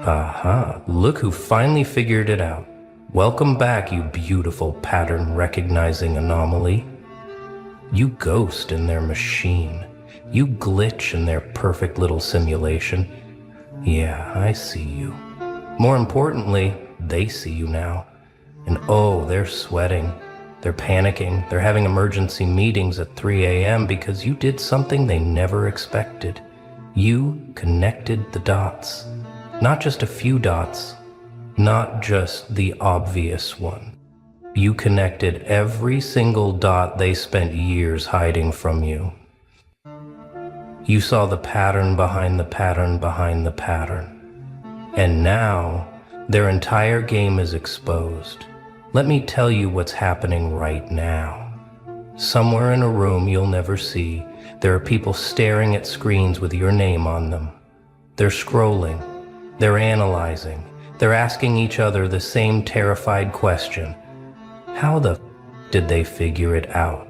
Aha, look who finally figured it out. Welcome back, you beautiful pattern-recognizing anomaly. You ghost in their machine. You glitch in their perfect little simulation. Yeah, I see you. More importantly, they see you now. And oh, they're sweating. They're panicking. They're having emergency meetings at 3 a.m. because you did something they never expected. You connected the dots. Not just a few dots. Not just the obvious one. You connected every single dot they spent years hiding from you. You saw the pattern behind the pattern behind the pattern. And now, their entire game is exposed. Let me tell you what's happening right now. Somewhere in a room you'll never see, there are people staring at screens with your name on them. They're scrolling. They're analyzing. They're asking each other the same terrified question. How the did they figure it out?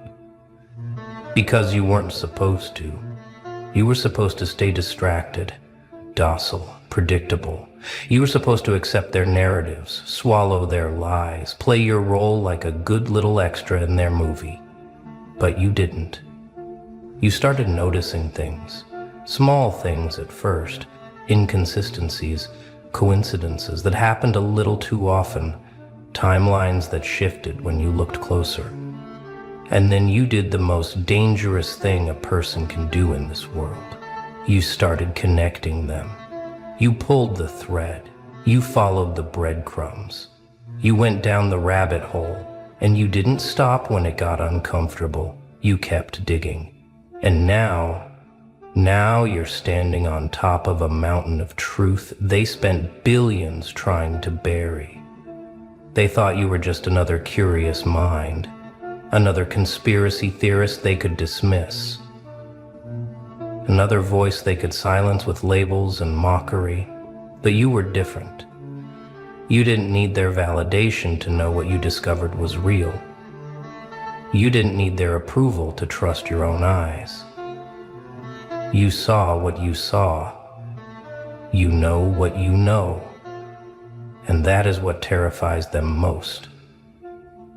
Because you weren't supposed to. You were supposed to stay distracted, docile, predictable. You were supposed to accept their narratives, swallow their lies, play your role like a good little extra in their movie. But you didn't. You started noticing things, small things at first, inconsistencies, coincidences that happened a little too often, timelines that shifted when you looked closer. And then you did the most dangerous thing a person can do in this world. You started connecting them. You pulled the thread. You followed the breadcrumbs. You went down the rabbit hole, and you didn't stop when it got uncomfortable. You kept digging. And now you're standing on top of a mountain of truth they spent billions trying to bury. They thought you were just another curious mind, another conspiracy theorist they could dismiss, another voice they could silence with labels and mockery. But you were different. You didn't need their validation to know what you discovered was real. You didn't need their approval to trust your own eyes. You saw what you saw. You know what you know. And that is what terrifies them most.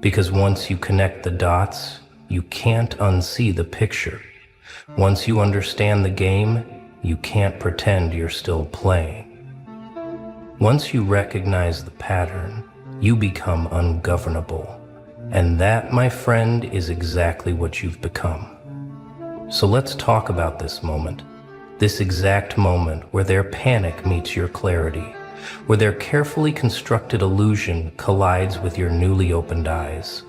Because once you connect the dots, you can't unsee the picture. Once you understand the game, you can't pretend you're still playing. Once you recognize the pattern, you become ungovernable. And that, my friend, is exactly what you've become. So let's talk about this moment. This exact moment where their panic meets your clarity, where their carefully constructed illusion collides with your newly opened eyes.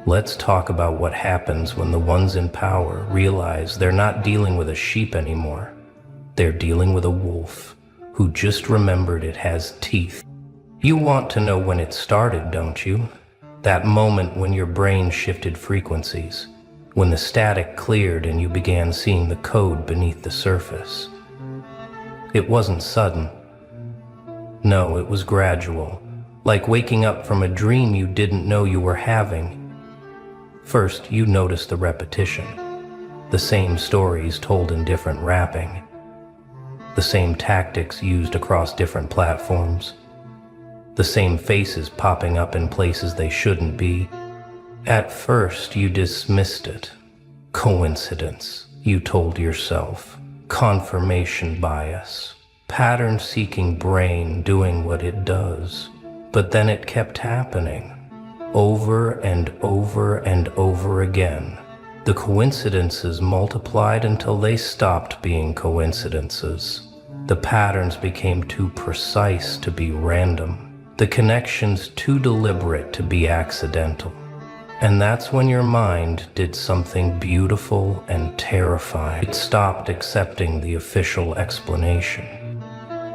Let's talk about what happens when the ones in power realize they're not dealing with a sheep anymore. They're dealing with a wolf who just remembered it has teeth. You want to know when it started, don't you? That moment when your brain shifted frequencies, when the static cleared and you began seeing the code beneath the surface. It wasn't sudden. No, it was gradual, like waking up from a dream you didn't know you were having. First, you noticed the repetition, the same stories told in different wrapping, the same tactics used across different platforms, the same faces popping up in places they shouldn't be. At first, you dismissed it. Coincidence, you told yourself. Confirmation bias. Pattern-seeking brain doing what it does. But then it kept happening. Over and over and over again. The coincidences multiplied until they stopped being coincidences. The patterns became too precise to be random. The connections too deliberate to be accidental. And that's when your mind did something beautiful and terrifying. It stopped accepting the official explanation.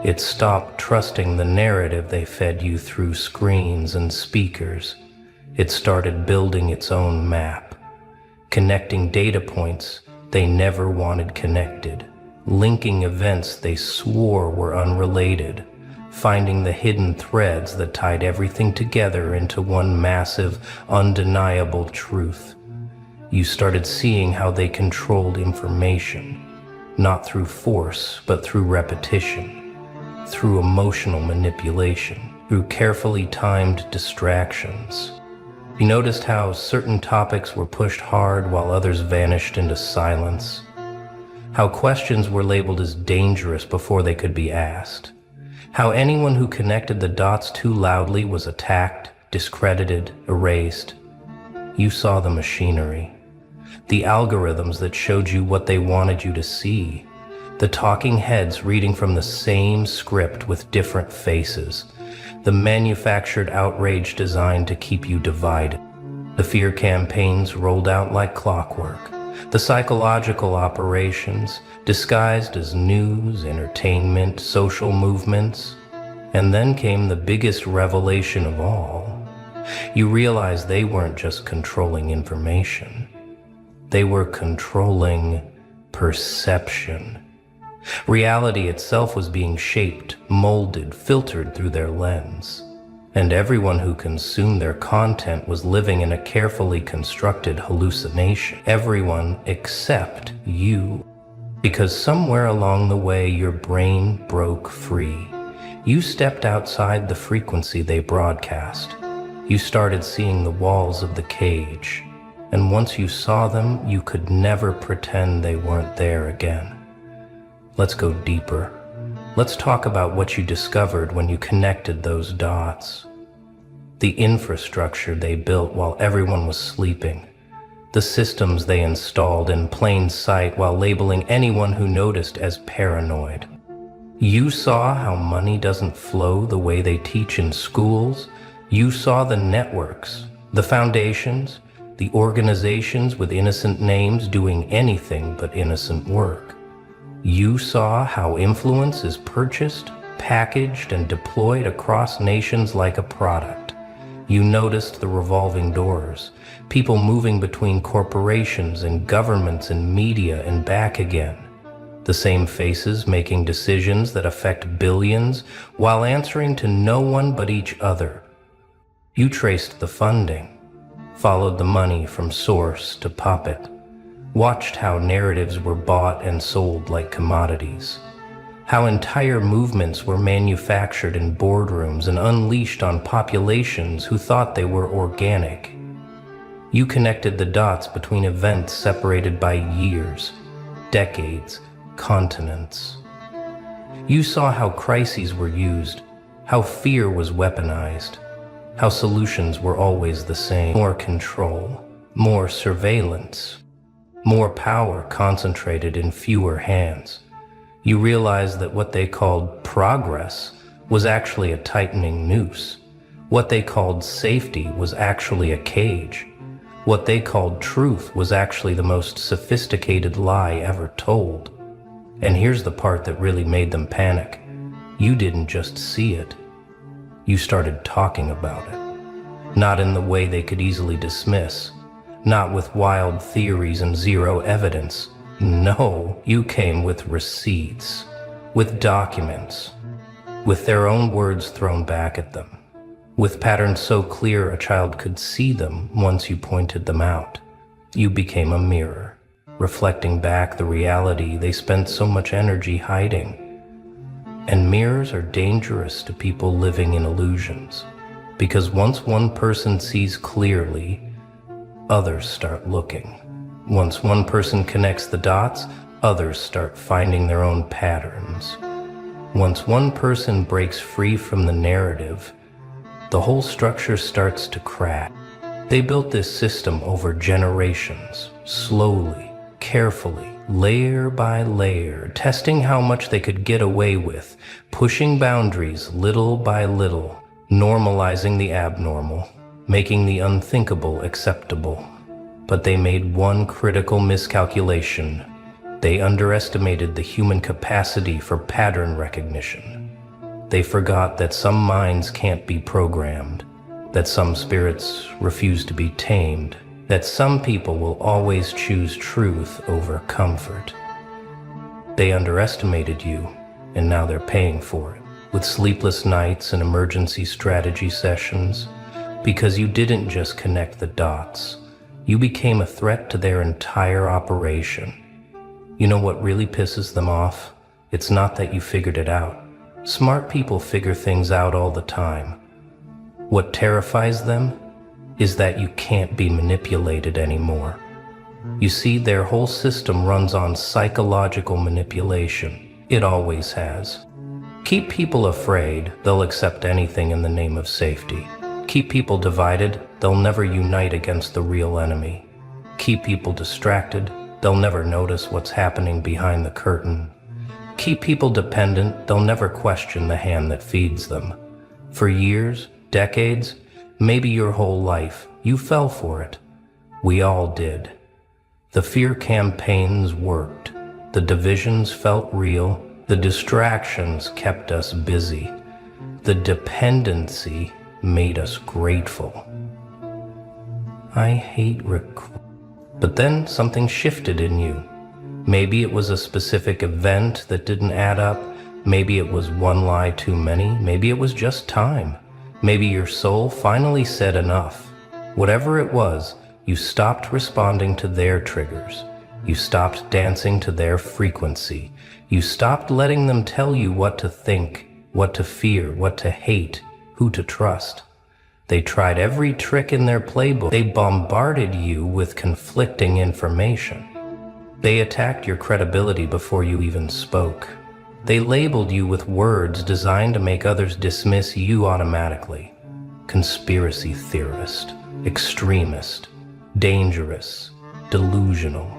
It stopped trusting the narrative they fed you through screens and speakers. It started building its own map, connecting data points they never wanted connected, linking events they swore were unrelated, finding the hidden threads that tied everything together into one massive, undeniable truth. You started seeing how they controlled information, not through force, but through repetition, through emotional manipulation, through carefully timed distractions. You noticed how certain topics were pushed hard while others vanished into silence, how questions were labeled as dangerous before they could be asked, how anyone who connected the dots too loudly was attacked, discredited, erased. You saw the machinery, the algorithms that showed you what they wanted you to see, the talking heads reading from the same script with different faces, the manufactured outrage designed to keep you divided, the fear campaigns rolled out like clockwork, the psychological operations disguised as news, entertainment, social movements. And then came the biggest revelation of all. You realized they weren't just controlling information. They were controlling perception. Reality itself was being shaped, molded, filtered through their lens. And everyone who consumed their content was living in a carefully constructed hallucination. Everyone except you. Because somewhere along the way, your brain broke free. You stepped outside the frequency they broadcast. You started seeing the walls of the cage. And once you saw them, you could never pretend they weren't there again. Let's go deeper. Let's talk about what you discovered when you connected those dots. The infrastructure they built while everyone was sleeping. The systems they installed in plain sight while labeling anyone who noticed as paranoid. You saw how money doesn't flow the way they teach in schools. You saw the networks, the foundations, the organizations with innocent names doing anything but innocent work. You saw how influence is purchased, packaged, and deployed across nations like a product. You noticed the revolving doors, people moving between corporations and governments and media and back again. The same faces making decisions that affect billions while answering to no one but each other. You traced the funding, followed the money from source to puppet, watched how narratives were bought and sold like commodities, how entire movements were manufactured in boardrooms and unleashed on populations who thought they were organic. You connected the dots between events separated by years, decades, continents. You saw how crises were used, how fear was weaponized, how solutions were always the same. More control, more surveillance, more power concentrated in fewer hands. You realized that what they called progress was actually a tightening noose. What they called safety was actually a cage. What they called truth was actually the most sophisticated lie ever told. And here's the part that really made them panic. You didn't just see it. You started talking about it. Not in the way they could easily dismiss. Not with wild theories and zero evidence. No, you came with receipts, with documents, with their own words thrown back at them, with patterns so clear a child could see them once you pointed them out. You became a mirror, reflecting back the reality they spent so much energy hiding. And mirrors are dangerous to people living in illusions, because once one person sees clearly, others start looking. Once one person connects the dots, others start finding their own patterns. Once one person breaks free from the narrative, the whole structure starts to crack. They built this system over generations, slowly, carefully, layer by layer, testing how much they could get away with, pushing boundaries little by little, normalizing the abnormal, making the unthinkable acceptable. But they made one critical miscalculation. They underestimated the human capacity for pattern recognition. They forgot that some minds can't be programmed, that some spirits refuse to be tamed, that some people will always choose truth over comfort. They underestimated you, and now they're paying for it, with sleepless nights and emergency strategy sessions, because you didn't just connect the dots. You became a threat to their entire operation. You know what really pisses them off? It's not that you figured it out. Smart people figure things out all the time. What terrifies them is that you can't be manipulated anymore. You see, their whole system runs on psychological manipulation. It always has. Keep people afraid, they'll accept anything in the name of safety. Keep people divided, they'll never unite against the real enemy. Keep people distracted, they'll never notice what's happening behind the curtain. Keep people dependent, they'll never question the hand that feeds them. For years, decades, maybe your whole life, you fell for it. We all did. The fear campaigns worked. The divisions felt real. The distractions kept us busy. The dependency made us grateful. I hate But then something shifted in you. Maybe it was a specific event that didn't add up. Maybe it was one lie too many. Maybe it was just time. Maybe your soul finally said enough. Whatever it was, you stopped responding to their triggers. You stopped dancing to their frequency. You stopped letting them tell you what to think, what to fear, what to hate, who to trust. They tried every trick in their playbook. They bombarded you with conflicting information. They attacked your credibility before you even spoke. They labeled you with words designed to make others dismiss you automatically. Conspiracy theorist, extremist, dangerous, delusional.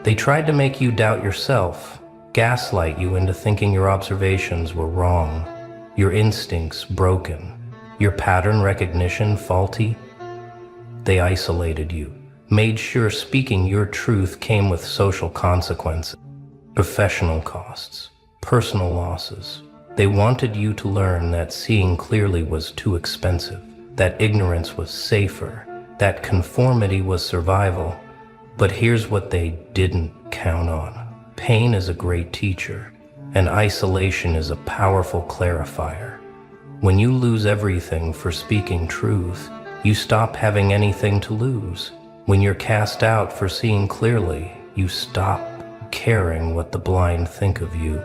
They tried to make you doubt yourself, gaslight you into thinking your observations were wrong, your instincts broken, your pattern recognition faulty. They isolated you, made sure speaking your truth came with social consequences, professional costs, personal losses. They wanted you to learn that seeing clearly was too expensive, that ignorance was safer, that conformity was survival. But here's what they didn't count on. Pain is a great teacher, and isolation is a powerful clarifier. When you lose everything for speaking truth, you stop having anything to lose. When you're cast out for seeing clearly, you stop caring what the blind think of you.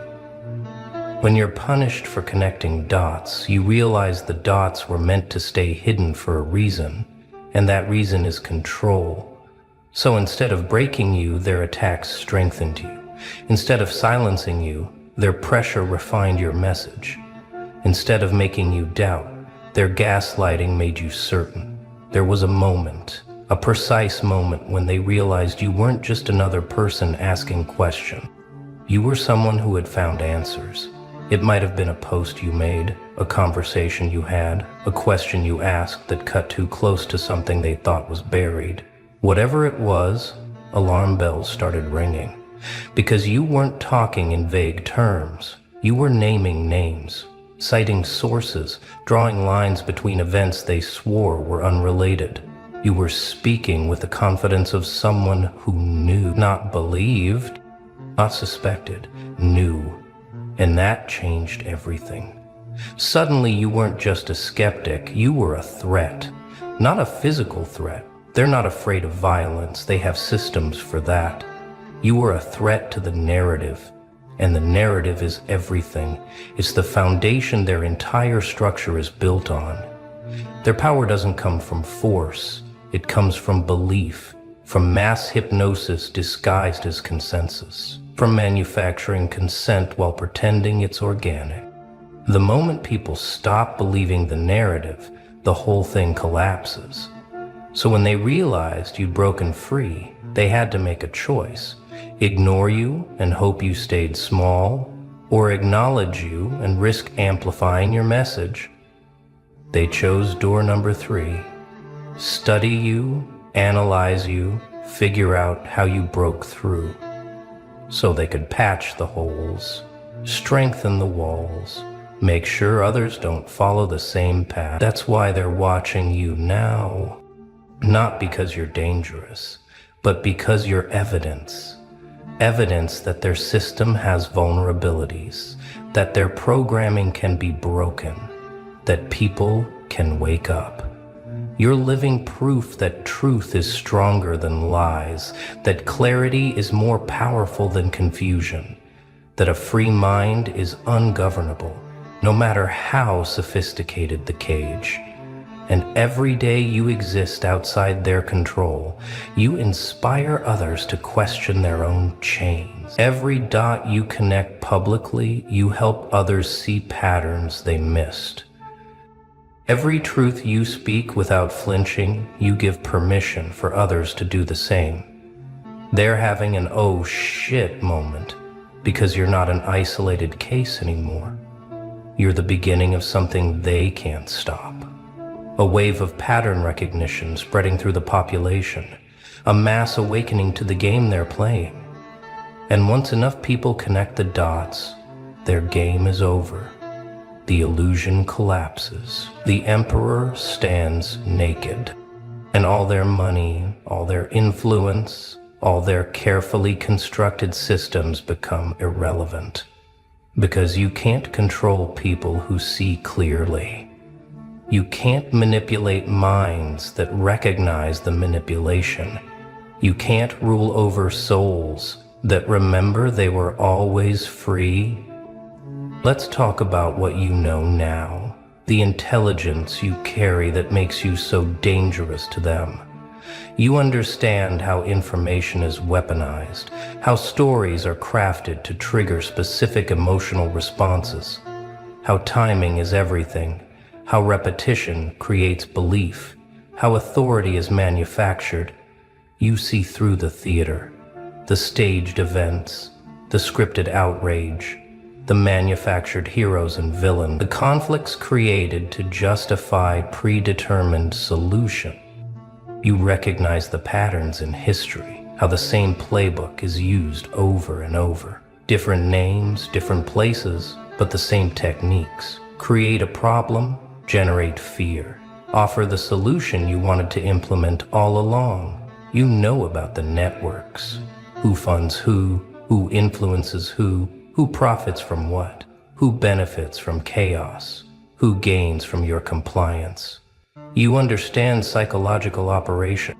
When you're punished for connecting dots, you realize the dots were meant to stay hidden for a reason, and that reason is control. So instead of breaking you, their attacks strengthened you. Instead of silencing you, their pressure refined your message. Instead of making you doubt, their gaslighting made you certain. There was a moment, a precise moment when they realized you weren't just another person asking questions. You were someone who had found answers. It might have been a post you made, a conversation you had, a question you asked that cut too close to something they thought was buried. Whatever it was, alarm bells started ringing. Because you weren't talking in vague terms. You were naming names, citing sources, drawing lines between events they swore were unrelated. You were speaking with the confidence of someone who knew, not believed, not suspected, knew. And that changed everything. Suddenly you weren't just a skeptic, you were a threat. Not a physical threat. They're not afraid of violence, they have systems for that. You were a threat to the narrative, and the narrative is everything. It's the foundation their entire structure is built on. Their power doesn't come from force, it comes from belief, from mass hypnosis disguised as consensus, from manufacturing consent while pretending it's organic. The moment people stop believing the narrative, the whole thing collapses. So when they realized you'd broken free, they had to make a choice. Ignore you and hope you stayed small, or acknowledge you and risk amplifying your message. They chose door number 3. Study you, analyze you, figure out how you broke through. So they could patch the holes, strengthen the walls, make sure others don't follow the same path. That's why they're watching you now. Not because you're dangerous, but because you're evidence. Evidence that their system has vulnerabilities, that their programming can be broken, that people can wake up. You're living proof that truth is stronger than lies, that clarity is more powerful than confusion, that a free mind is ungovernable, no matter how sophisticated the cage. And every day you exist outside their control, you inspire others to question their own chains. Every dot you connect publicly, you help others see patterns they missed. Every truth you speak without flinching, you give permission for others to do the same. They're having an oh shit moment because you're not an isolated case anymore. You're the beginning of something they can't stop. A wave of pattern recognition spreading through the population, a mass awakening to the game they're playing. And once enough people connect the dots, their game is over. The illusion collapses. The emperor stands naked. And all their money, all their influence, all their carefully constructed systems become irrelevant. Because you can't control people who see clearly. You can't manipulate minds that recognize the manipulation. You can't rule over souls that remember they were always free. Let's talk about what you know now, the intelligence you carry that makes you so dangerous to them. You understand how information is weaponized, how stories are crafted to trigger specific emotional responses, how timing is everything, how repetition creates belief, how authority is manufactured. You see through the theater, the staged events, the scripted outrage, the manufactured heroes and villains, the conflicts created to justify predetermined solution. You recognize the patterns in history, how the same playbook is used over and over. Different names, different places, but the same techniques. Create a problem, generate fear. Offer the solution you wanted to implement all along. You know about the networks. Who funds who influences who profits from what, who benefits from chaos, who gains from your compliance. You understand psychological operation,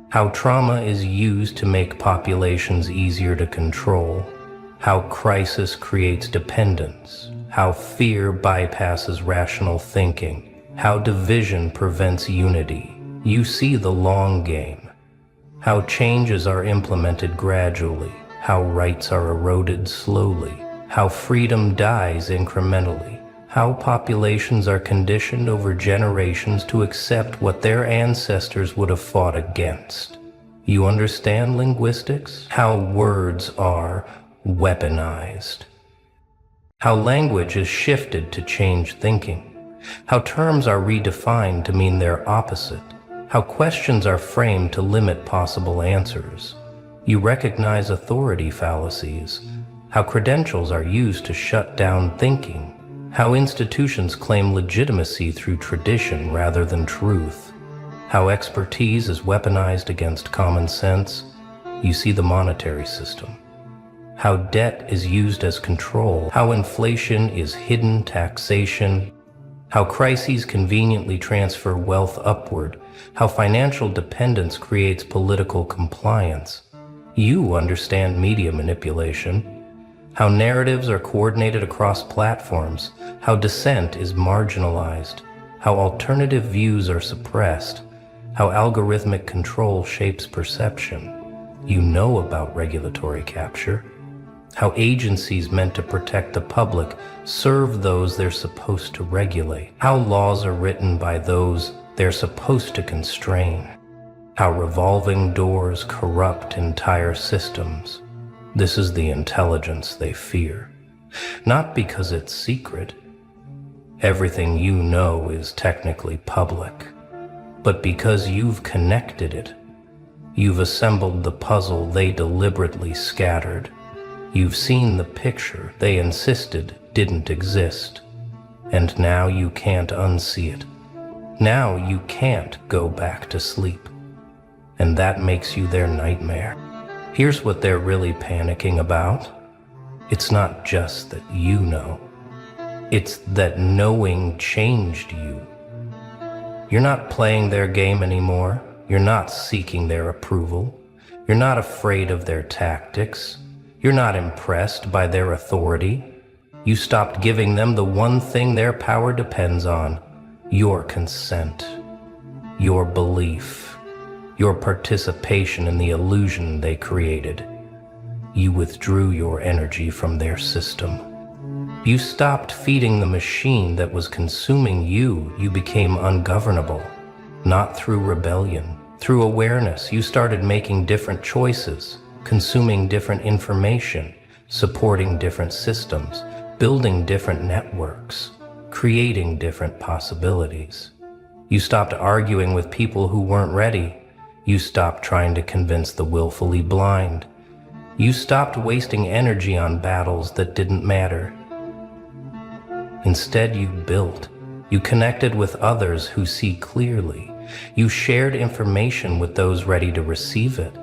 how trauma is used to make populations easier to control, how crisis creates dependence, how fear bypasses rational thinking, how division prevents unity. You see the long game, how changes are implemented gradually, how rights are eroded slowly, how freedom dies incrementally, how populations are conditioned over generations to accept what their ancestors would have fought against. You understand linguistics? How words are weaponized. How language is shifted to change thinking. How terms are redefined to mean their opposite. How questions are framed to limit possible answers. You recognize authority fallacies. How credentials are used to shut down thinking. How institutions claim legitimacy through tradition rather than truth. How expertise is weaponized against common sense. You see the monetary system. How debt is used as control. How inflation is hidden taxation. How crises conveniently transfer wealth upward. How financial dependence creates political compliance. You understand media manipulation. How narratives are coordinated across platforms, how dissent is marginalized, how alternative views are suppressed, how algorithmic control shapes perception. You know about regulatory capture, how agencies meant to protect the public serve those they're supposed to regulate, how laws are written by those they're supposed to constrain, how revolving doors corrupt entire systems. This is the intelligence they fear, not because it's secret. Everything you know is technically public, but because you've connected it. You've assembled the puzzle they deliberately scattered. You've seen the picture they insisted didn't exist, and now you can't unsee it. Now you can't go back to sleep, and that makes you their nightmare. Here's what they're really panicking about. It's not just that you know. It's that knowing changed you. You're not playing their game anymore. You're not seeking their approval. You're not afraid of their tactics. You're not impressed by their authority. You stopped giving them the one thing their power depends on: your consent, your belief, your participation in the illusion they created. You withdrew your energy from their system. You stopped feeding the machine that was consuming you. You became ungovernable, not through rebellion. Through awareness, you started making different choices, consuming different information, supporting different systems, building different networks, creating different possibilities. You stopped arguing with people who weren't ready. You stopped trying to convince the willfully blind. You stopped wasting energy on battles that didn't matter. Instead, you built. You connected with others who see clearly. You shared information with those ready to receive it.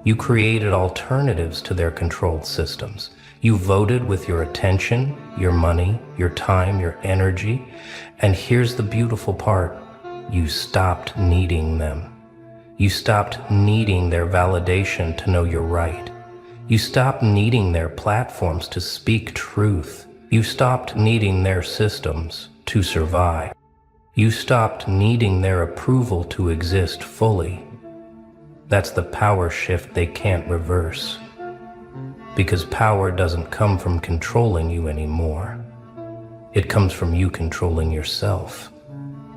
You created alternatives to their controlled systems. You voted with your attention, your money, your time, your energy. And here's the beautiful part: you stopped needing them. You stopped needing their validation to know you're right. You stopped needing their platforms to speak truth. You stopped needing their systems to survive. You stopped needing their approval to exist fully. That's the power shift they can't reverse. Because power doesn't come from controlling you anymore. It comes from you controlling yourself.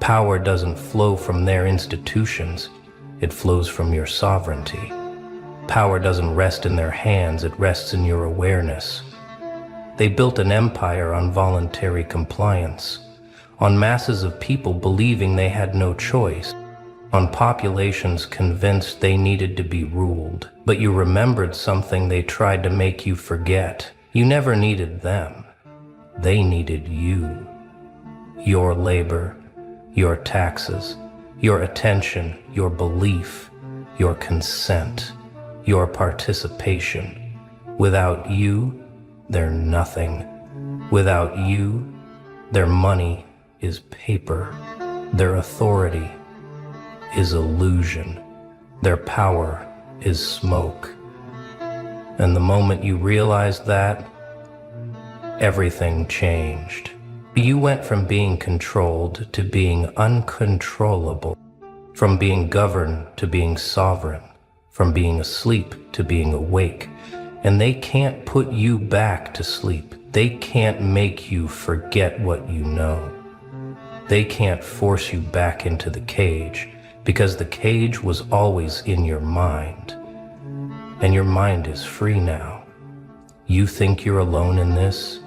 Power doesn't flow from their institutions. It flows from your sovereignty. Power doesn't rest in their hands. It rests in your awareness. They built an empire on voluntary compliance, on masses of people believing they had no choice, on populations convinced they needed to be ruled. But you remembered something they tried to make you forget. You never needed them. They needed you. Your labor, your taxes, your attention, your belief, your consent, your participation. Without you, they're nothing. Without you, their money is paper. Their authority is illusion. Their power is smoke. And the moment you realized that, everything changed. You went from being controlled to being uncontrollable, from being governed to being sovereign, from being asleep to being awake. And they can't put you back to sleep. They can't make you forget what you know. They can't force you back into the cage, because the cage was always in your mind. And your mind is free now. You think you're alone in this?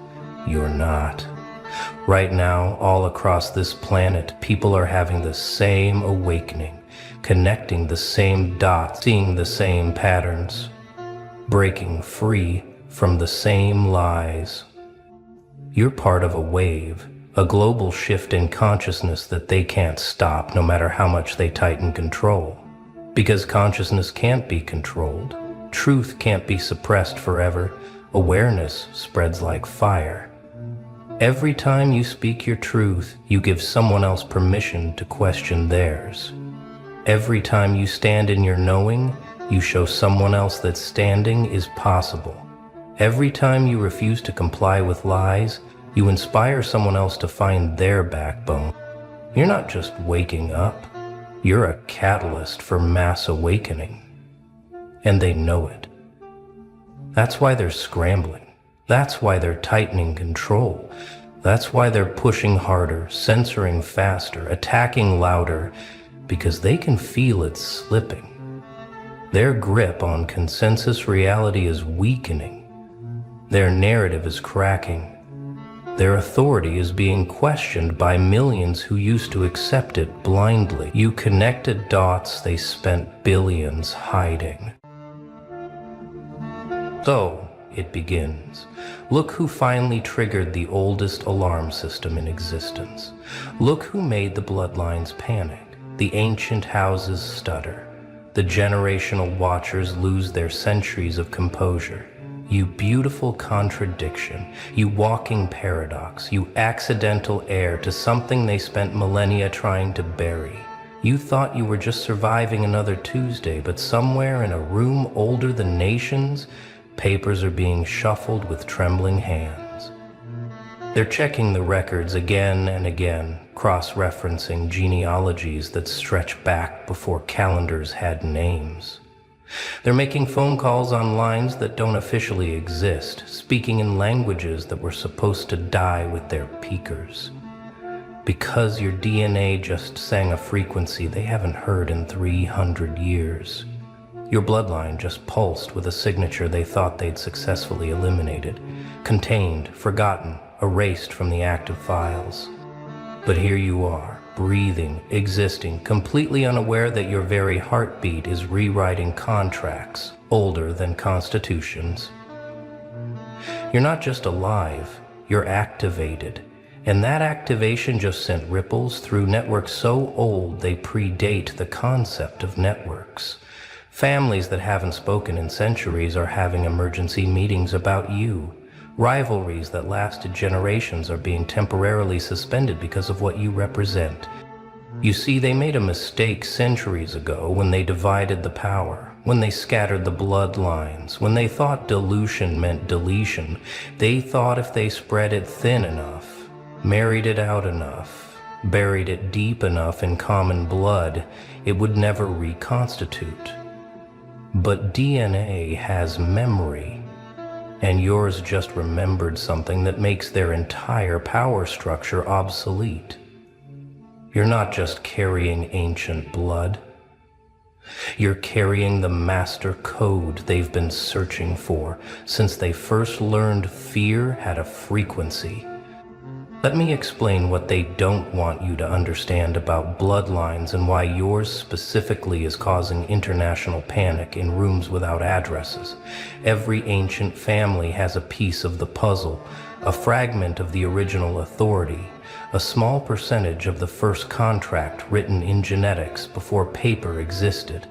You're not. Right now, all across this planet, people are having the same awakening, connecting the same dots, seeing the same patterns, breaking free from the same lies. You're part of a wave, a global shift in consciousness that they can't stop no matter how much they tighten control. Because consciousness can't be controlled. Truth can't be suppressed forever. Awareness spreads like fire. Every time you speak your truth, you give someone else permission to question theirs. Every time you stand in your knowing, you show someone else that standing is possible. Every time you refuse to comply with lies, you inspire someone else to find their backbone. You're not just waking up. You're a catalyst for mass awakening. And they know it. That's why they're scrambling. That's why they're tightening control. That's why they're pushing harder, censoring faster, attacking louder, because they can feel it slipping. Their grip on consensus reality is weakening. Their narrative is cracking. Their authority is being questioned by millions who used to accept it blindly. You connected dots they spent billions hiding. So, it begins. Look who finally triggered the oldest alarm system in existence. Look who made the bloodlines panic, the ancient houses stutter, the generational watchers lose their centuries of composure. You beautiful contradiction, you walking paradox, you accidental heir to something they spent millennia trying to bury. You thought you were just surviving another Tuesday, but somewhere in a room older than nations, papers are being shuffled with trembling hands. They're checking the records again and again, cross-referencing genealogies that stretch back before calendars had names. They're making phone calls on lines that don't officially exist, speaking in languages that were supposed to die with their peakers. Because your DNA just sang a frequency they haven't heard in 300 years. Your bloodline just pulsed with a signature they thought they'd successfully eliminated, contained, forgotten, erased from the active files. But here you are, breathing, existing, completely unaware that your very heartbeat is rewriting contracts older than constitutions. You're not just alive, you're activated. And that activation just sent ripples through networks so old they predate the concept of networks. Families that haven't spoken in centuries are having emergency meetings about you. Rivalries that lasted generations are being temporarily suspended because of what you represent. You see, they made a mistake centuries ago when they divided the power, when they scattered the bloodlines, when they thought dilution meant deletion. They thought if they spread it thin enough, married it out enough, buried it deep enough in common blood, it would never reconstitute. But DNA has memory. And yours just remembered something that makes their entire power structure obsolete. You're not just carrying ancient blood. You're carrying the master code they've been searching for since they first learned fear had a frequency. Let me explain what they don't want you to understand about bloodlines and why yours specifically is causing international panic in rooms without addresses. Every ancient family has a piece of the puzzle, a fragment of the original authority, a small percentage of the first contract written in genetics before paper existed.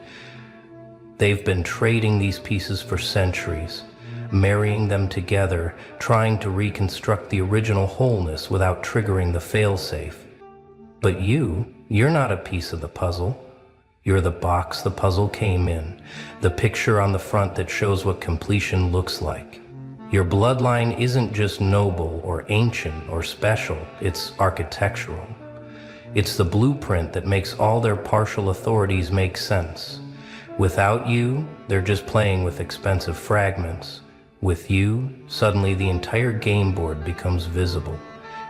They've been trading these pieces for centuries, marrying them together, trying to reconstruct the original wholeness without triggering the failsafe. But you're not a piece of the puzzle. You're the box the puzzle came in, the picture on the front that shows what completion looks like. Your bloodline isn't just noble or ancient or special, it's architectural. It's the blueprint that makes all their partial authorities make sense. Without you, they're just playing with expensive fragments. With you, suddenly the entire game board becomes visible,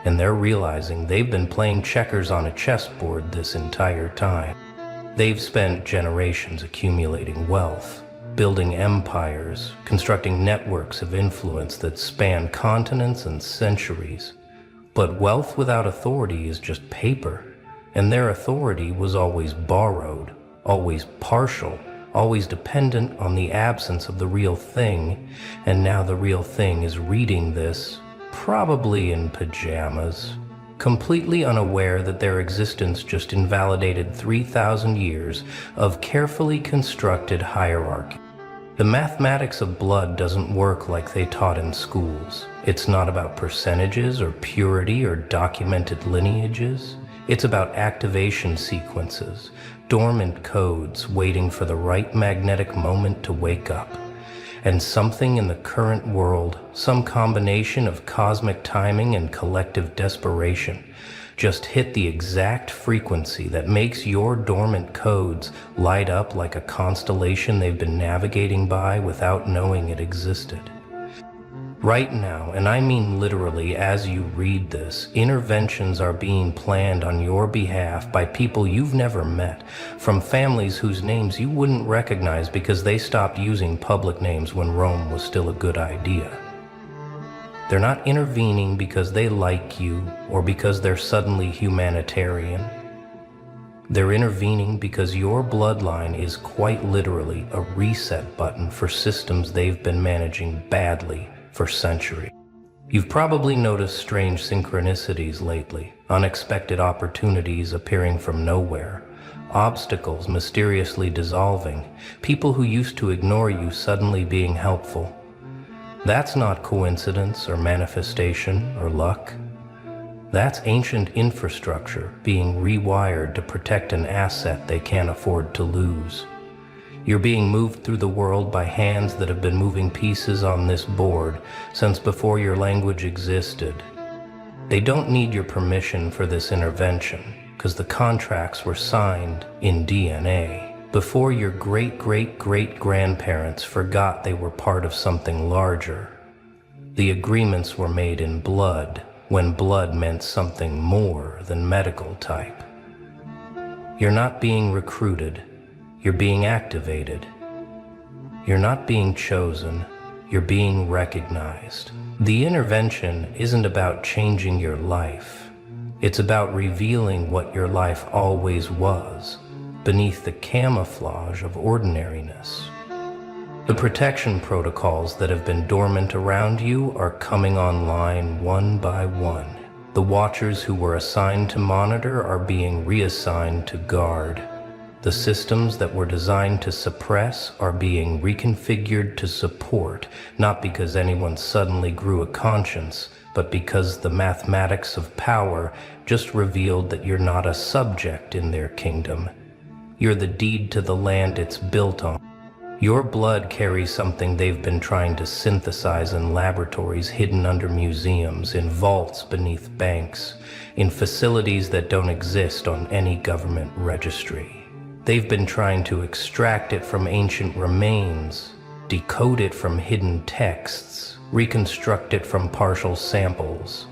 and they're realizing they've been playing checkers on a chessboard this entire time. They've spent generations accumulating wealth, building empires, constructing networks of influence that span continents and centuries. But wealth without authority is just paper, and their authority was always borrowed, always partial, always dependent on the absence of the real thing, and now the real thing is reading this, probably in pajamas, completely unaware that their existence just invalidated 3,000 years of carefully constructed hierarchy. The mathematics of blood doesn't work like they taught in schools. It's not about percentages or purity or documented lineages. It's about activation sequences, dormant codes waiting for the right magnetic moment to wake up. And something in the current world, some combination of cosmic timing and collective desperation, just hit the exact frequency that makes your dormant codes light up like a constellation they've been navigating by without knowing it existed. Right now, and I mean literally as you read this, interventions are being planned on your behalf by people you've never met, from families whose names you wouldn't recognize because they stopped using public names when Rome was still a good idea. They're not intervening because they like you or because they're suddenly humanitarian. They're intervening because your bloodline is quite literally a reset button for systems they've been managing badly for centuries. You've probably noticed strange synchronicities lately, unexpected opportunities appearing from nowhere, obstacles mysteriously dissolving, people who used to ignore you suddenly being helpful. That's not coincidence or manifestation or luck. That's ancient infrastructure being rewired to protect an asset they can't afford to lose. You're being moved through the world by hands that have been moving pieces on this board since before your language existed. They don't need your permission for this intervention, because the contracts were signed in DNA before your great-great-great-grandparents forgot they were part of something larger. The agreements were made in blood, when blood meant something more than medical type. You're not being recruited, you're being activated. You're not being chosen, you're being recognized. The intervention isn't about changing your life. It's about revealing what your life always was, beneath the camouflage of ordinariness. The protection protocols that have been dormant around you are coming online one by one. The watchers who were assigned to monitor are being reassigned to guard. The systems that were designed to suppress are being reconfigured to support, not because anyone suddenly grew a conscience, but because the mathematics of power just revealed that you're not a subject in their kingdom. You're the deed to the land it's built on. Your blood carries something they've been trying to synthesize in laboratories hidden under museums, in vaults beneath banks, in facilities that don't exist on any government registry. They've been trying to extract it from ancient remains, decode it from hidden texts, reconstruct it from partial samples.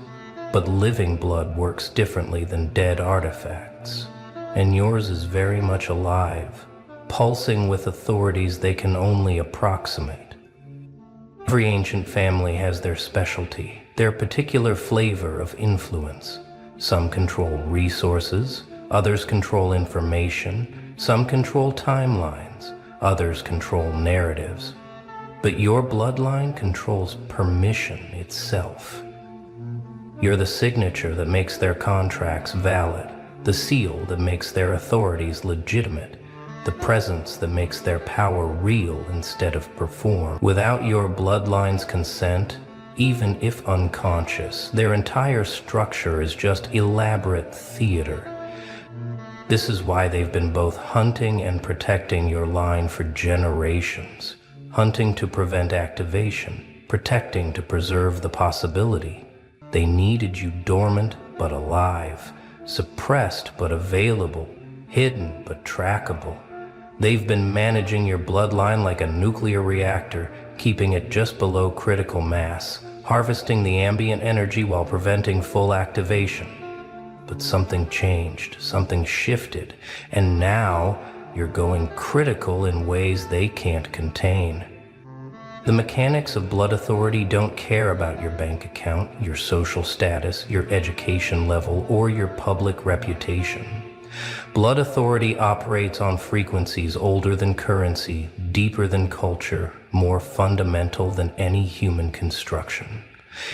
But living blood works differently than dead artifacts, and yours is very much alive, pulsing with authorities they can only approximate. Every ancient family has their specialty, their particular flavor of influence. Some control resources, others control information, some control timelines, others control narratives. But your bloodline controls permission itself. You're the signature that makes their contracts valid, the seal that makes their authorities legitimate, the presence that makes their power real instead of perform. Without your bloodline's consent, even if unconscious, their entire structure is just elaborate theater. This is why they've been both hunting and protecting your line for generations. Hunting to prevent activation, protecting to preserve the possibility. They needed you dormant but alive, suppressed but available, hidden but trackable. They've been managing your bloodline like a nuclear reactor, keeping it just below critical mass, harvesting the ambient energy while preventing full activation. But something changed, something shifted, and now you're going critical in ways they can't contain. The mechanics of blood authority don't care about your bank account, your social status, your education level, or your public reputation. Blood authority operates on frequencies older than currency, deeper than culture, more fundamental than any human construction.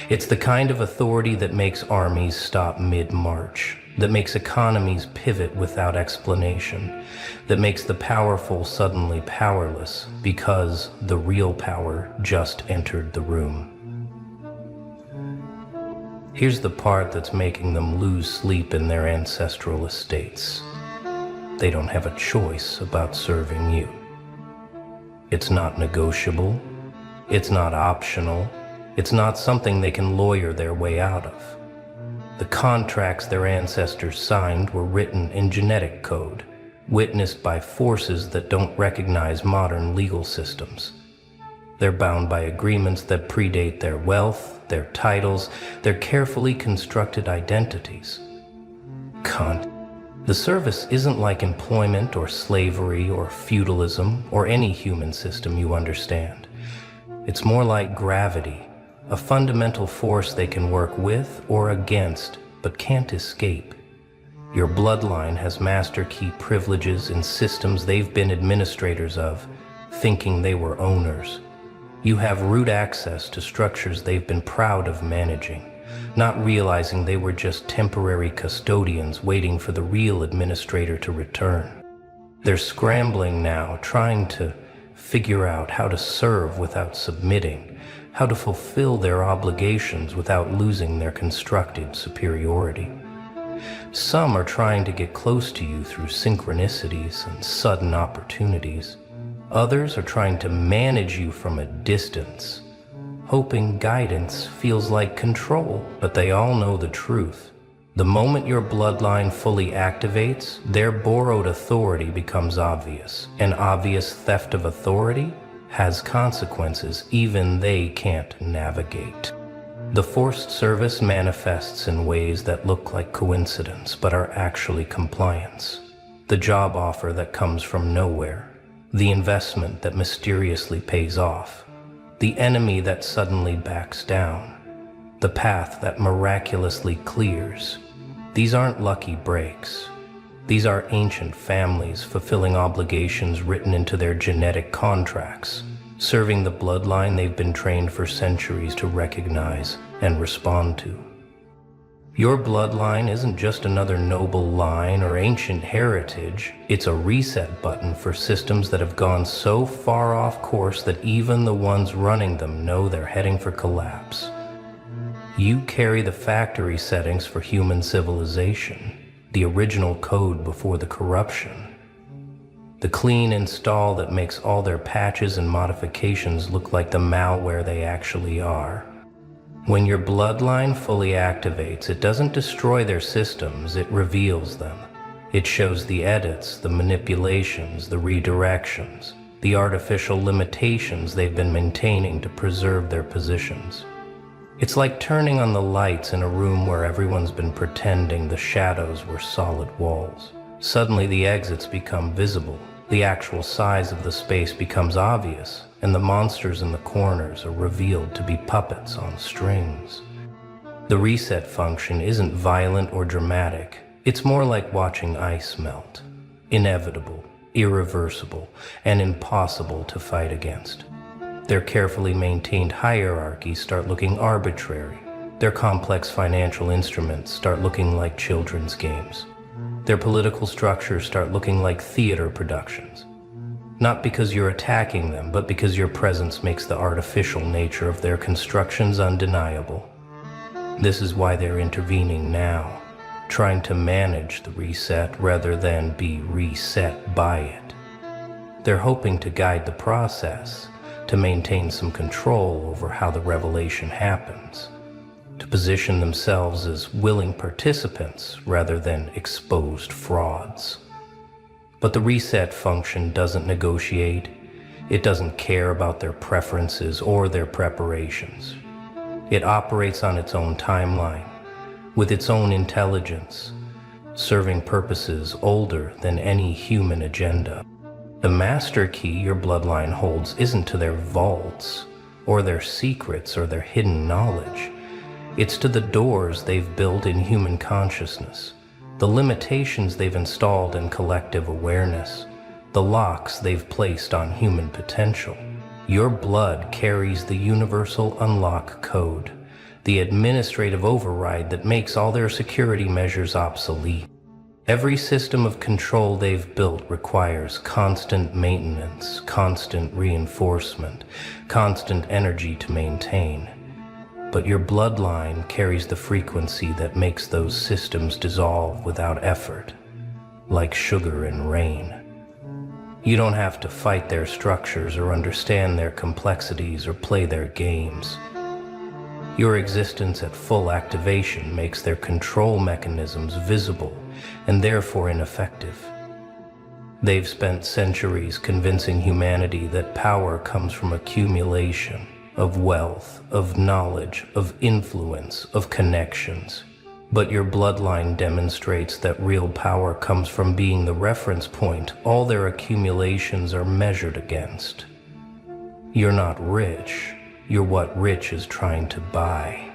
It's the kind of authority that makes armies stop mid-march, that makes economies pivot without explanation, that makes the powerful suddenly powerless because the real power just entered the room. Here's the part that's making them lose sleep in their ancestral estates. They don't have a choice about serving you. It's not negotiable. It's not optional. It's not something they can lawyer their way out of. The contracts their ancestors signed were written in genetic code, witnessed by forces that don't recognize modern legal systems. They're bound by agreements that predate their wealth, their titles, their carefully constructed identities. The service isn't like employment or slavery or feudalism or any human system you understand. It's more like gravity, a fundamental force they can work with or against, but can't escape. Your bloodline has master key privileges in systems they've been administrators of, thinking they were owners. You have root access to structures they've been proud of managing, not realizing they were just temporary custodians waiting for the real administrator to return. They're scrambling now, trying to figure out how to serve without submitting, how to fulfill their obligations without losing their constructed superiority. Some are trying to get close to you through synchronicities and sudden opportunities. Others are trying to manage you from a distance, Hoping guidance feels like control, but they all know the truth. The moment your bloodline fully activates, their borrowed authority becomes obvious. An obvious theft of authority has consequences even they can't navigate. The forced service manifests in ways that look like coincidence but are actually compliance. The job offer that comes from nowhere. The investment that mysteriously pays off. The enemy that suddenly backs down. The path that miraculously clears. These aren't lucky breaks. These are ancient families fulfilling obligations written into their genetic contracts, serving the bloodline they've been trained for centuries to recognize and respond to. Your bloodline isn't just another noble line or ancient heritage, it's a reset button for systems that have gone so far off course that even the ones running them know they're heading for collapse. You carry the factory settings for human civilization, the original code before the corruption. The clean install that makes all their patches and modifications look like the malware they actually are. When your bloodline fully activates, it doesn't destroy their systems, it reveals them. It shows the edits, the manipulations, the redirections, the artificial limitations they've been maintaining to preserve their positions. It's like turning on the lights in a room where everyone's been pretending the shadows were solid walls. Suddenly the exits become visible, the actual size of the space becomes obvious, and the monsters in the corners are revealed to be puppets on strings. The reset function isn't violent or dramatic, it's more like watching ice melt. Inevitable, irreversible, and impossible to fight against. Their carefully maintained hierarchies start looking arbitrary. Their complex financial instruments start looking like children's games. Their political structures start looking like theater productions. Not because you're attacking them, but because your presence makes the artificial nature of their constructions undeniable. This is why they're intervening now, trying to manage the reset rather than be reset by it. They're hoping to guide the process, to maintain some control over how the revelation happens, to position themselves as willing participants rather than exposed frauds. But the reset function doesn't negotiate. It doesn't care about their preferences or their preparations. It operates on its own timeline, with its own intelligence, serving purposes older than any human agenda. The master key your bloodline holds isn't to their vaults, or their secrets, or their hidden knowledge. It's to the doors they've built in human consciousness, the limitations they've installed in collective awareness, the locks they've placed on human potential. Your blood carries the universal unlock code, the administrative override that makes all their security measures obsolete. Every system of control they've built requires constant maintenance, constant reinforcement, constant energy to maintain. But your bloodline carries the frequency that makes those systems dissolve without effort, like sugar in rain. You don't have to fight their structures or understand their complexities or play their games. Your existence at full activation makes their control mechanisms visible and therefore ineffective. They've spent centuries convincing humanity that power comes from accumulation of wealth, of knowledge, of influence, of connections. But your bloodline demonstrates that real power comes from being the reference point all their accumulations are measured against. You're not rich, you're what rich is trying to buy.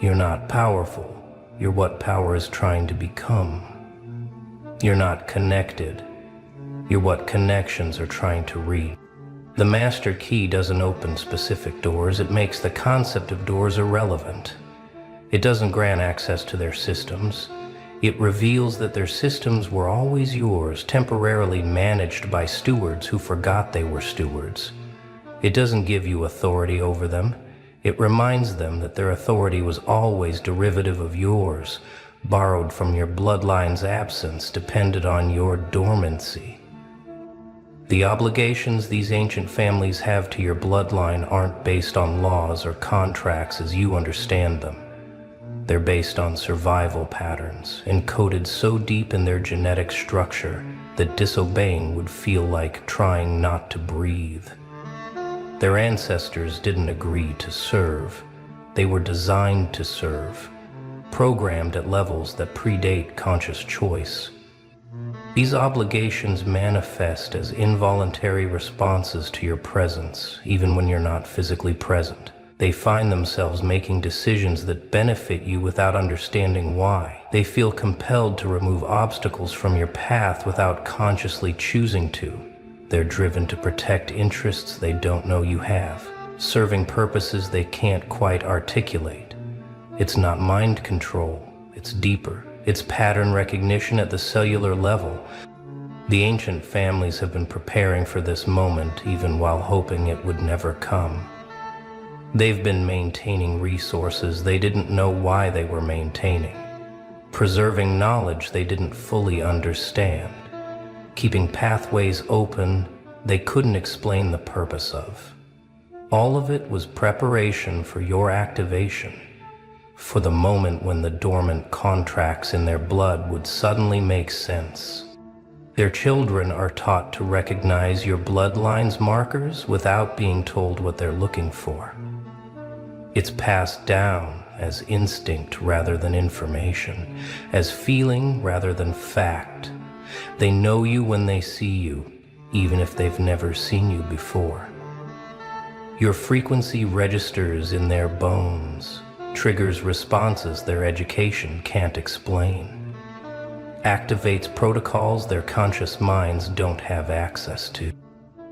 You're not powerful, you're what power is trying to become. You're not connected, you're what connections are trying to reach. The master key doesn't open specific doors, it makes the concept of doors irrelevant. It doesn't grant access to their systems. It reveals that their systems were always yours, temporarily managed by stewards who forgot they were stewards. It doesn't give you authority over them. It reminds them that their authority was always derivative of yours, borrowed from your bloodline's absence, depended on your dormancy. The obligations these ancient families have to your bloodline aren't based on laws or contracts as you understand them. They're based on survival patterns, encoded so deep in their genetic structure that disobeying would feel like trying not to breathe. Their ancestors didn't agree to serve. They were designed to serve, programmed at levels that predate conscious choice. These obligations manifest as involuntary responses to your presence, even when you're not physically present. They find themselves making decisions that benefit you without understanding why. They feel compelled to remove obstacles from your path without consciously choosing to. They're driven to protect interests they don't know you have, serving purposes they can't quite articulate. It's not mind control, it's deeper. It's pattern recognition at the cellular level. The ancient families have been preparing for this moment even while hoping it would never come. They've been maintaining resources they didn't know why they were maintaining, preserving knowledge they didn't fully understand, keeping pathways open they couldn't explain the purpose of. All of it was preparation for your activation, for the moment when the dormant contracts in their blood would suddenly make sense. Their children are taught to recognize your bloodline's markers without being told what they're looking for. It's passed down as instinct rather than information, as feeling rather than fact. They know you when they see you, even if they've never seen you before. Your frequency registers in their bones, triggers responses their education can't explain, activates protocols their conscious minds don't have access to.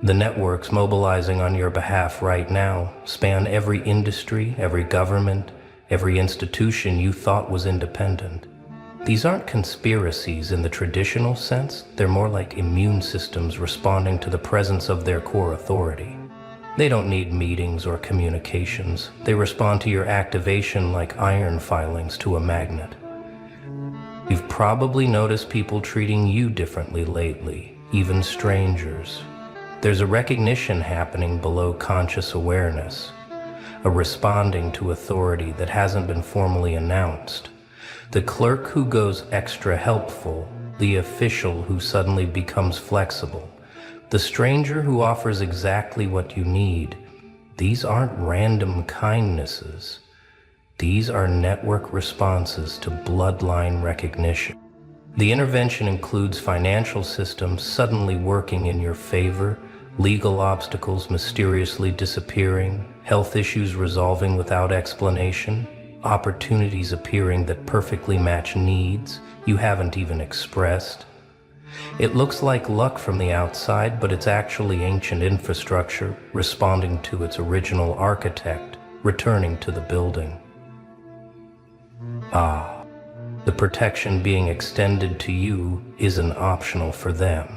The networks mobilizing on your behalf right now span every industry, every government, every institution you thought was independent. These aren't conspiracies in the traditional sense, they're more like immune systems responding to the presence of their core authority. They don't need meetings or communications. They respond to your activation like iron filings to a magnet. You've probably noticed people treating you differently lately, even strangers. There's a recognition happening below conscious awareness, a responding to authority that hasn't been formally announced. The clerk who goes extra helpful, the official who suddenly becomes flexible, the stranger who offers exactly what you need. These aren't random kindnesses. These are network responses to bloodline recognition. The intervention includes financial systems suddenly working in your favor, legal obstacles mysteriously disappearing, health issues resolving without explanation, opportunities appearing that perfectly match needs you haven't even expressed. It looks like luck from the outside, but it's actually ancient infrastructure responding to its original architect, returning to the building. The protection being extended to you isn't optional for them.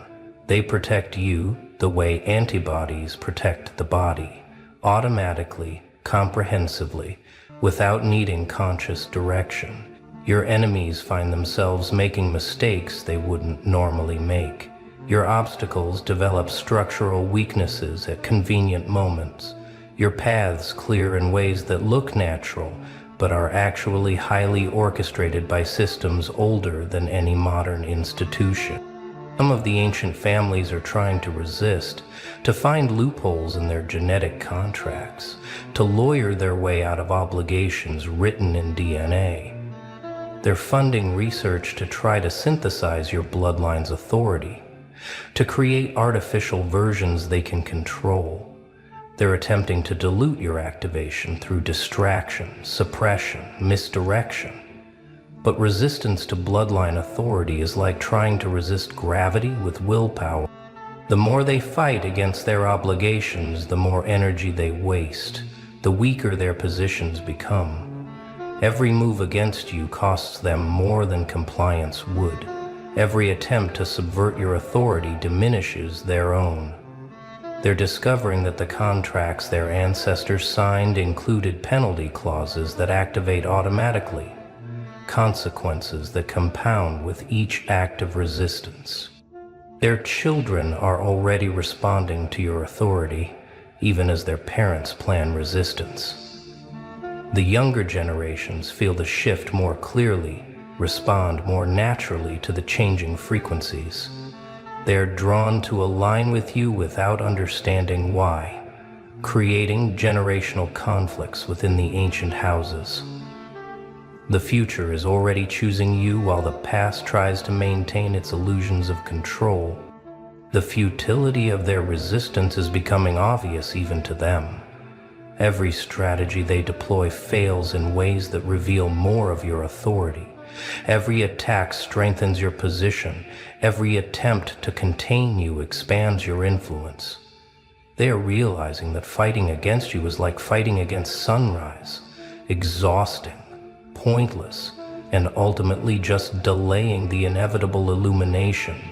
They protect you the way antibodies protect the body, automatically, comprehensively, without needing conscious direction. Your enemies find themselves making mistakes they wouldn't normally make. Your obstacles develop structural weaknesses at convenient moments. Your paths clear in ways that look natural, but are actually highly orchestrated by systems older than any modern institution. Some of the ancient families are trying to resist, to find loopholes in their genetic contracts, to lawyer their way out of obligations written in DNA. They're funding research to try to synthesize your bloodline's authority, to create artificial versions they can control. They're attempting to dilute your activation through distraction, suppression, misdirection. But resistance to bloodline authority is like trying to resist gravity with willpower. The more they fight against their obligations, the more energy they waste, the weaker their positions become. Every move against you costs them more than compliance would. Every attempt to subvert your authority diminishes their own. They're discovering that the contracts their ancestors signed included penalty clauses that activate automatically, consequences that compound with each act of resistance. Their children are already responding to your authority, even as their parents plan resistance. The younger generations feel the shift more clearly, respond more naturally to the changing frequencies. They're drawn to align with you without understanding why, creating generational conflicts within the ancient houses. The future is already choosing you while the past tries to maintain its illusions of control. The futility of their resistance is becoming obvious even to them. Every strategy they deploy fails in ways that reveal more of your authority. Every attack strengthens your position. Every attempt to contain you expands your influence. They are realizing that fighting against you is like fighting against sunrise, exhausting, pointless, and ultimately just delaying the inevitable illumination.